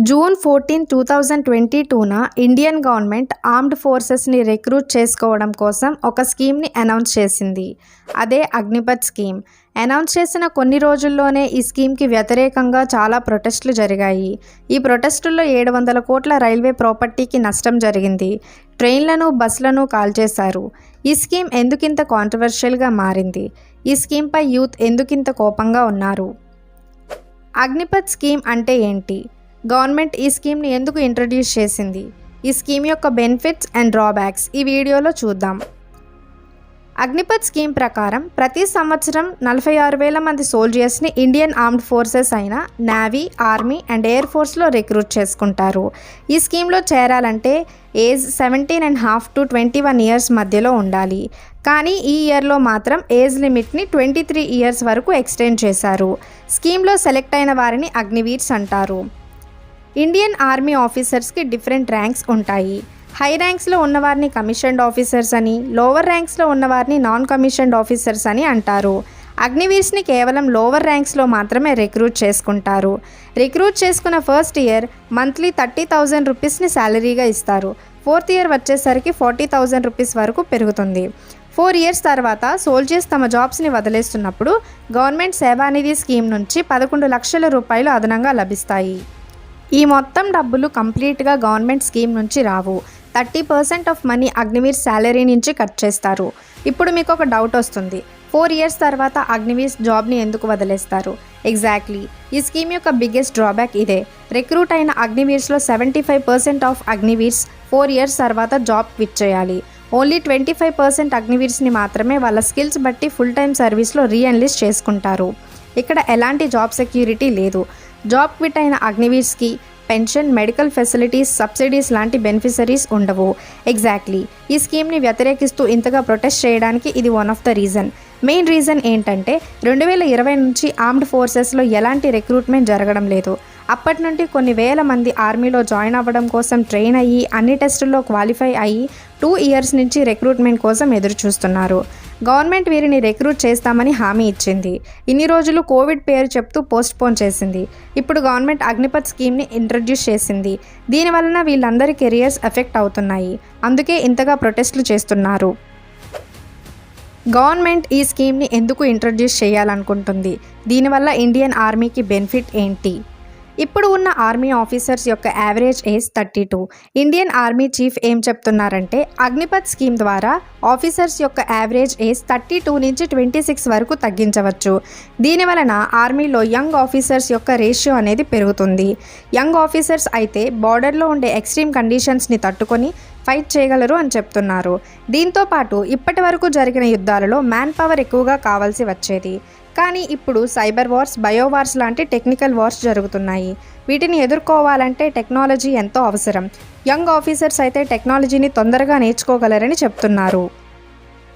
June 14, 2022న Indian government armed ఫోర్సెస్ని recruit చేసుకోవడం కోసం ఒక స్కీమ్ని అనౌన్స్ చేసింది. అదే అగ్నిపథ్ స్కీమ్. అనౌన్స్ చేసిన కొన్ని రోజుల్లోనే ఈ స్కీమ్కి వ్యతిరేకంగా చాలా ప్రొటెస్టులు జరిగాయి. ఈ ప్రొటెస్టుల్లో 700 కోట్ల రైల్వే ప్రాపర్టీకి నష్టం జరిగింది. ట్రైన్లను, బస్సులను కాల్చేశారు. ఈ స్కీమ్ ఎందుకింత కాంట్రవర్షియల్గా మారింది? ఈ స్కీమ్పై యూత్ ఎందుకింత కోపంగా ఉన్నారు? అగ్నిపథ్ స్కీమ్ అంటే ఏంటి? గవర్నమెంట్ ఈ స్కీమ్ని ఎందుకు ఇంట్రడ్యూస్ చేసింది? ఈ స్కీమ్ యొక్క బెనిఫిట్స్ అండ్ డ్రాబ్యాక్స్ ఈ వీడియోలో చూద్దాం. అగ్నిపథ్ స్కీమ్ ప్రకారం ప్రతి సంవత్సరం 46,000 మంది సోల్జర్స్ని ఇండియన్ ఆర్మ్డ్ ఫోర్సెస్ అయిన నేవీ, ఆర్మీ అండ్ ఎయిర్ ఫోర్స్లో రిక్రూట్ చేసుకుంటారు. ఈ స్కీమ్లో చేరాలంటే ఏజ్ 17.5 to 21 ఇయర్స్ మధ్యలో ఉండాలి. కానీ ఈ ఇయర్లో మాత్రం ఏజ్ లిమిట్ని 23 ఇయర్స్ వరకు ఎక్స్టెండ్ చేశారు. స్కీమ్లో సెలెక్ట్ అయిన వారిని అగ్నివీర్స్ అంటారు. ఇండియన్ ఆర్మీ ఆఫీసర్స్కి డిఫరెంట్ ర్యాంక్స్ ఉంటాయి. హై ర్యాంక్స్లో ఉన్నవారిని కమిషన్డ్ ఆఫీసర్స్ అని, లోవర్ ర్యాంక్స్లో ఉన్నవారిని నాన్ కమిషన్డ్ ఆఫీసర్స్ అని అంటారు. అగ్నివీర్స్ని కేవలం లోవర్ ర్యాంక్స్లో మాత్రమే రిక్రూట్ చేసుకుంటారు. రిక్రూట్ చేసుకున్న ఫస్ట్ ఇయర్ మంత్లీ 30,000 రూపీస్ని శాలరీగా ఇస్తారు. 4th ఇయర్ వచ్చేసరికి 40,000 రూపీస్ వరకు పెరుగుతుంది. 4 ఇయర్స్ తర్వాత సోల్జర్స్ తమ జాబ్స్ని వదిలేస్తున్నప్పుడు గవర్నమెంట్ సేవానిధి స్కీమ్ నుంచి 11 లక్షల రూపాయలు అదనంగా లభిస్తాయి. ఈ మొత్తం డబ్బులు కంప్లీట్గా గవర్నమెంట్ స్కీమ్ నుంచి రావు. 30% ఆఫ్ మనీ అగ్నివీర్ శాలరీ నుంచి కట్ చేస్తారు. ఇప్పుడు మీకు ఒక డౌట్ వస్తుంది, 4 ఇయర్స్ తర్వాత అగ్నివీర్స్ జాబ్ని ఎందుకు వదిలేస్తారు? ఎగ్జాక్ట్లీ, ఈ స్కీమ్ యొక్క బిగ్గెస్ట్ డ్రాబ్యాక్ ఇదే. రిక్రూట్ అయిన అగ్నివీర్స్లో 75% ఆఫ్ అగ్నివీర్స్ 4 ఇయర్స్ తర్వాత జాబ్ క్విట్ చేయాలి. ఓన్లీ 25% అగ్నివీర్స్ని మాత్రమే వాళ్ళ స్కిల్స్ బట్టి ఫుల్ టైం సర్వీస్లో రీఎన్లిస్ట్ చేసుకుంటారు. ఇక్కడ ఎలాంటి జాబ్ సెక్యూరిటీ లేదు. జాబ్ క్విట్ అయిన అగ్నివీర్స్కి పెన్షన్, మెడికల్ ఫెసిలిటీస్, సబ్సిడీస్ లాంటి బెనిఫిషరీస్ ఉండవు. ఎగ్జాక్ట్లీ, ఈ స్కీమ్ని వ్యతిరేకిస్తూ ఇంతగా ప్రొటెస్ట్ చేయడానికి ఇది one of the reason. Main reason ఏంటంటే 2020 నుంచి ఆర్మ్డ్ ఫోర్సెస్లో ఎలాంటి రిక్రూట్మెంట్ జరగడం లేదు. అప్పటి నుండి కొన్ని వేల మంది ఆర్మీలో జాయిన్ అవ్వడం కోసం ట్రైన్ అయ్యి అన్ని టెస్టుల్లో క్వాలిఫై అయ్యి 2 ఇయర్స్ నుంచి రిక్రూట్మెంట్ కోసం ఎదురు చూస్తున్నారు. గవర్నమెంట్ వీరిని రిక్రూట్ చేస్తామని హామీ ఇచ్చింది. ఇన్ని రోజులు కోవిడ్ పేరు చెప్తూ పోస్ట్పోన్ చేసింది. ఇప్పుడు గవర్నమెంట్ అగ్నిపథ్ స్కీమ్ని ఇంట్రడ్యూస్ చేసింది. దీనివలన వీళ్ళందరి కెరియర్స్ ఎఫెక్ట్ అవుతున్నాయి. అందుకే ఇంతగా ప్రొటెస్టులు చేస్తున్నారు. గవర్నమెంట్ ఈ స్కీమ్ని ఎందుకు ఇంట్రడ్యూస్ చేయాలనుకుంటుంది? దీనివల్ల ఇండియన్ ఆర్మీకి బెనిఫిట్ ఏంటి? ఇప్పుడు ఉన్న ఆర్మీ ఆఫీసర్స్ యొక్క average age 32. Indian army chief ఏం చెప్తున్నారంటే అగ్నిపథ్ స్కీమ్ ద్వారా ఆఫీసర్స్ యొక్క యావరేజ్ ఏజ్ 32 నుంచి 26 వరకు తగ్గించవచ్చు. దీనివలన ఆర్మీలో యంగ్ ఆఫీసర్స్ యొక్క రేషియో అనేది పెరుగుతుంది. యంగ్ ఆఫీసర్స్ అయితే బార్డర్లో ఉండే ఎక్స్ట్రీమ్ కండిషన్స్ని తట్టుకొని ఫైట్ చేయగలరు అని చెప్తున్నారు. దీంతో పాటు ఇప్పటి వరకు జరిగిన యుద్ధాలలో మ్యాన్ పవర్ ఎక్కువగా కావాల్సి వచ్చేది. కానీ ఇప్పుడు సైబర్ వార్స్, బయో వార్స్ లాంటి టెక్నికల్ వార్స్ జరుగుతున్నాయి. వీటిని ఎదుర్కోవాలంటే టెక్నాలజీ ఎంతో అవసరం. యంగ్ ఆఫీసర్స్ అయితే టెక్నాలజీని తొందరగా నేర్చుకోగలరని చెప్తున్నారు.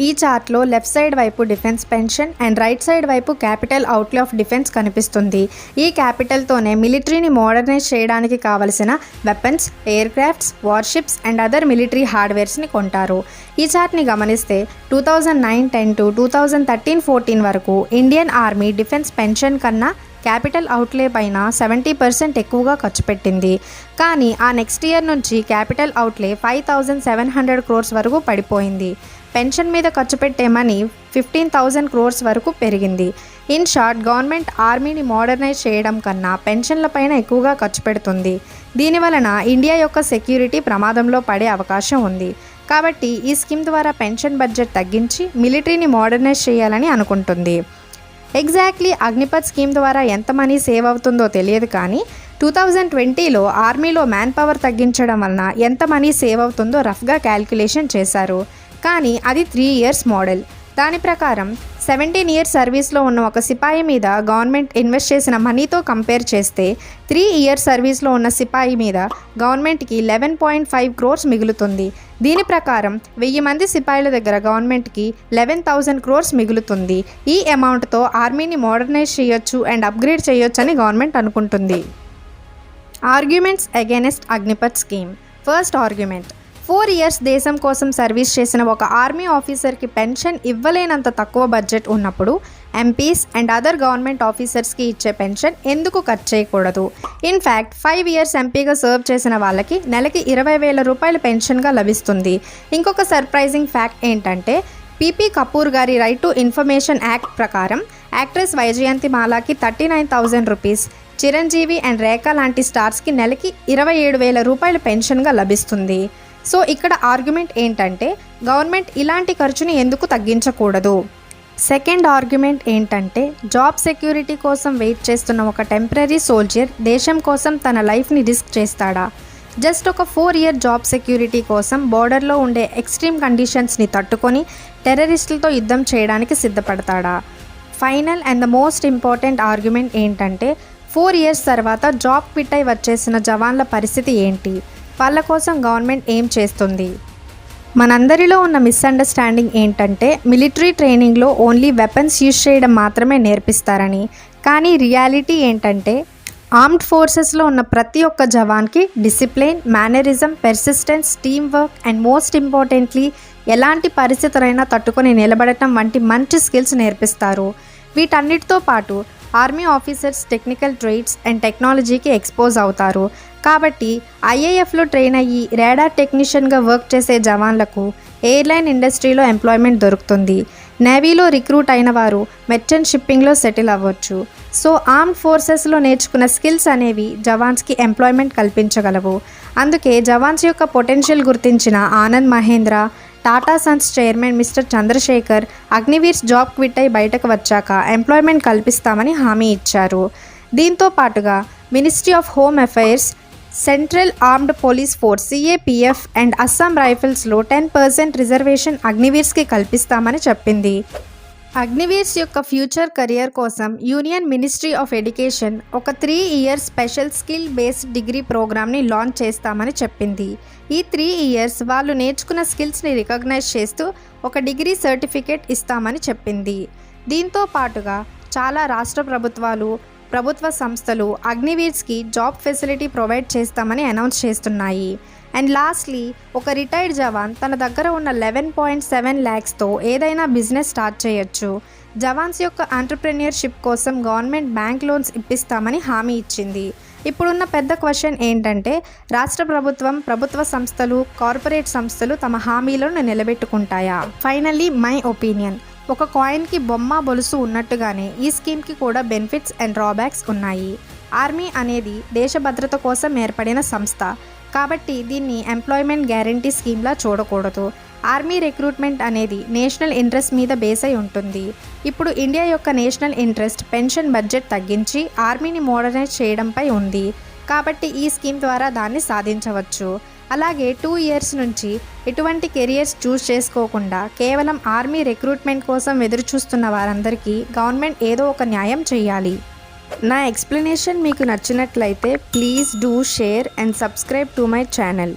ఈ చార్ట్లో లెఫ్ట్ సైడ్ వైపు defence pension and right side వైపు క్యాపిటల్ అవుట్లే ఆఫ్ డిఫెన్స్ కనిపిస్తుంది. ఈ క్యాపిటల్తోనే మిలిటరీని మోడర్నైజ్ చేయడానికి కావలసిన weapons, aircrafts, warships and other military హార్డ్వేర్స్ని కొంటారు. ఈ చార్ట్ని గమనిస్తే 2009-10 to 2013-14 వరకు ఇండియన్ ఆర్మీ డిఫెన్స్ పెన్షన్ కన్నా క్యాపిటల్ అవుట్లే పైన 70% ఎక్కువగా ఖర్చు పెట్టింది. కానీ ఆ నెక్స్ట్ ఇయర్ నుంచి క్యాపిటల్ అవుట్లే 5,700 crores వరకు పడిపోయింది. పెన్షన్ మీద ఖర్చు పెట్టే మనీ 15,000 crores వరకు పెరిగింది. ఇన్ షార్ట్, గవర్నమెంట్ ఆర్మీని మోడర్నైజ్ చేయడం కన్నా పెన్షన్ల పైన ఎక్కువగా ఖర్చు పెడుతుంది. దీనివలన ఇండియా యొక్క సెక్యూరిటీ ప్రమాదంలో పడే అవకాశం ఉంది. కాబట్టి ఈ స్కీమ్ ద్వారా పెన్షన్ బడ్జెట్ తగ్గించి మిలిటరీని మోడర్నైజ్ చేయాలని అనుకుంటుంది. ఎగ్జాక్ట్లీ అగ్నిపథ్ స్కీమ్ ద్వారా ఎంత మనీ సేవ్ అవుతుందో తెలియదు, కానీ 2020లో ఆర్మీలో మ్యాన్ పవర్ తగ్గించడం వలన ఎంత మనీ సేవ్ అవుతుందో రఫ్గా క్యాల్కులేషన్ చేశారు. కానీ అది 3 ఇయర్స్ మోడల్. దాని ప్రకారం 17 ఇయర్స్ సర్వీస్లో ఉన్న ఒక సిపాయి మీద గవర్నమెంట్ ఇన్వెస్ట్ చేసిన మనీతో కంపేర్ చేస్తే 3 ఇయర్స్ సర్వీస్లో ఉన్న సిపాయి మీద గవర్నమెంట్కి 11.5 crores మిగులుతుంది. దీని ప్రకారం 1000 మంది సిపాయిల దగ్గర గవర్నమెంట్కి 11,000 crores మిగులుతుంది. ఈ అమౌంట్తో ఆర్మీని మోడర్నైజ్ చేయొచ్చు అండ్ అప్గ్రేడ్ చేయొచ్చు అని గవర్నమెంట్ అనుకుంటుంది. Arguments against Agnipath scheme. First argument, 4 years దేశం కోసం సర్వీస్ చేసిన ఒక ఆర్మీ ఆఫీసర్కి పెన్షన్ ఇవ్వలేనంత తక్కువ బడ్జెట్ ఉన్నప్పుడు ఎంపీస్ అండ్ అదర్ గవర్నమెంట్ ఆఫీసర్స్కి ఇచ్చే పెన్షన్ ఎందుకు కట్ చేయకూడదు? ఇన్ఫ్యాక్ట్ 5 ఇయర్స్ ఎంపీగా సర్వ్ చేసిన వాళ్ళకి నెలకి 20,000 రూపాయల పెన్షన్గా లభిస్తుంది. ఇంకొక సర్ప్రైజింగ్ ఫ్యాక్ట్ ఏంటంటే పీపీ కపూర్ గారి రైట్ టు ఇన్ఫర్మేషన్ యాక్ట్ ప్రకారం యాక్ట్రెస్ వైజయంతిమాలాకి 39,000 రూపీస్, చిరంజీవి అండ్ రేఖ లాంటి స్టార్స్కి నెలకి 27,000 రూపాయల పెన్షన్గా లభిస్తుంది. సో ఇక్కడ ఆర్గ్యుమెంట్ ఏంటంటే గవర్నమెంట్ ఇలాంటి ఖర్చుని ఎందుకు తగ్గించకూడదు? సెకండ్ ఆర్గ్యుమెంట్ ఏంటంటే జాబ్ సెక్యూరిటీ కోసం వెయిట్ చేస్తున్న ఒక టెంపరీ సోల్జర్ దేశం కోసం తన లైఫ్ని రిస్క్ చేస్తాడా? జస్ట్ ఒక 4 ఇయర్ జాబ్ సెక్యూరిటీ కోసం బోర్డర్లో ఉండే ఎక్స్ట్రీమ్ కండిషన్స్ని తట్టుకొని టెర్రరిస్టులతో యుద్ధం చేయడానికి సిద్ధపడతాడా? Final and the most important argument ఏంటంటే 4 ఇయర్స్ తర్వాత జాబ్ క్విట్ అయి వచ్చేసిన జవాన్ల పరిస్థితి ఏంటి? వాళ్ళ కోసం గవర్నమెంట్ ఏం చేస్తుంది? మనందరిలో ఉన్న మిస్అండర్స్టాండింగ్ ఏంటంటే మిలిటరీ ట్రైనింగ్లో ఓన్లీ వెపన్స్ యూజ్ చేయడం మాత్రమే నేర్పిస్తారని. కానీ రియాలిటీ ఏంటంటే ఆర్మ్డ్ ఫోర్సెస్లో ఉన్న ప్రతి ఒక్క జవాన్కి discipline, mannerism, persistence, team work and most importantly ఎలాంటి పరిస్థితులైనా తట్టుకొని నిలబడటం వంటి మంచి స్కిల్స్ నేర్పిస్తారు. వీటన్నిటితో పాటు army officers technical trades and టెక్నాలజీకి ఎక్స్పోజ్ అవుతారు. కాబట్టి ఐఏఎఫ్లో ట్రైన్ అయ్యి రాడార్ టెక్నీషియన్గా వర్క్ చేసే జవాన్లకు ఎయిర్లైన్ ఇండస్ట్రీలో ఎంప్లాయ్మెంట్ దొరుకుతుంది. నేవీలో రిక్రూట్ అయిన వారు మెర్చెంట్ షిప్పింగ్లో సెటిల్ అవ్వచ్చు. సో ఆర్మ్డ్ ఫోర్సెస్లో నేర్చుకున్న స్కిల్స్ అనేవి జవాన్స్కి ఎంప్లాయ్మెంట్ కల్పించగలవు. అందుకే జవాన్స్ యొక్క పొటెన్షియల్ గుర్తించిన Anand Mahindra, Tata Sons chairman mister Chandrasekhar Agniveers job quit అయి బయటకు వచ్చాక ఎంప్లాయ్మెంట్ కల్పిస్తామని హామీ ఇచ్చారు. దీంతో పాటుగా ministry of home affairs, central armed police force CAPF and Assam రైఫిల్స్లో 10% రిజర్వేషన్ అగ్నివీర్స్కి కల్పిస్తామని చెప్పింది. అగ్నివీర్స్ యొక్క ఫ్యూచర్ కెరియర్ కోసం యూనియన్ మినిస్ట్రీ ఆఫ్ ఎడ్యుకేషన్ ఒక 3 years special skill based degree ప్రోగ్రామ్ని లాంచ్ చేస్తామని చెప్పింది. ఈ 3 ఇయర్స్ వాళ్ళు నేర్చుకున్న స్కిల్స్ని రికగ్నైజ్ చేస్తూ ఒక డిగ్రీ సర్టిఫికేట్ ఇస్తామని చెప్పింది. దీంతో పాటుగా చాలా రాష్ట్ర ప్రభుత్వాలు, ప్రభుత్వ సంస్థలు అగ్నివీర్స్కి జాబ్ ఫెసిలిటీ ప్రొవైడ్ చేస్తామని అనౌన్స్ చేస్తున్నాయి. అండ్ లాస్ట్లీ ఒక రిటైర్డ్ జవాన్ తన దగ్గర ఉన్న 11.7 lakhsతో ఏదైనా బిజినెస్ స్టార్ట్ చేయొచ్చు. జవాన్స్ యొక్క ఎంటర్‌ప్రెన్యూర్‌షిప్ కోసం గవర్నమెంట్ బ్యాంక్ లోన్స్ ఇప్పిస్తామని హామీ ఇచ్చింది. ఇప్పుడున్న పెద్ద క్వశ్చన్ ఏంటంటే రాష్ట్ర ప్రభుత్వం, ప్రభుత్వ సంస్థలు, కార్పొరేట్ సంస్థలు తమ హామీలను నిలబెట్టుకుంటాయా? ఫైనల్లీ మై ఒపీనియన్, ఒక కాయిన్కి బొమ్మ బొలుసు ఉన్నట్టుగానే ఈ స్కీమ్కి కూడా బెనిఫిట్స్ అండ్ డ్రాబ్యాక్స్ ఉన్నాయి. ఆర్మీ అనేది దేశ భద్రత కోసం ఏర్పడిన సంస్థ కాబట్టి దీన్ని ఎంప్లాయ్మెంట్ గ్యారంటీ స్కీమ్లా చూడకూడదు. ఆర్మీ రిక్రూట్మెంట్ అనేది నేషనల్ ఇంట్రెస్ట్ మీద బేస్ అయి ఉంటుంది. ఇప్పుడు ఇండియా యొక్క నేషనల్ ఇంట్రెస్ట్ పెన్షన్ బడ్జెట్ తగ్గించి ఆర్మీని మోడర్నైజ్ చేయడంపై ఉంది. కాబట్టి ఈ స్కీమ్ ద్వారా దాన్ని సాధించవచ్చు. అలాగే 2 ఇయర్స్ నుంచి ఎటువంటి కెరియర్స్ చూస్ చేసుకోకుండా కేవలం ఆర్మీ రిక్రూట్మెంట్ కోసం ఎదురు చూస్తున్న వారందరికీ గవర్నమెంట్ ఏదో ఒక న్యాయం చేయాలి. నా ఎక్స్ప్లెనేషన్ మీకు నచ్చినట్లయితే please do share and subscribe to my channel.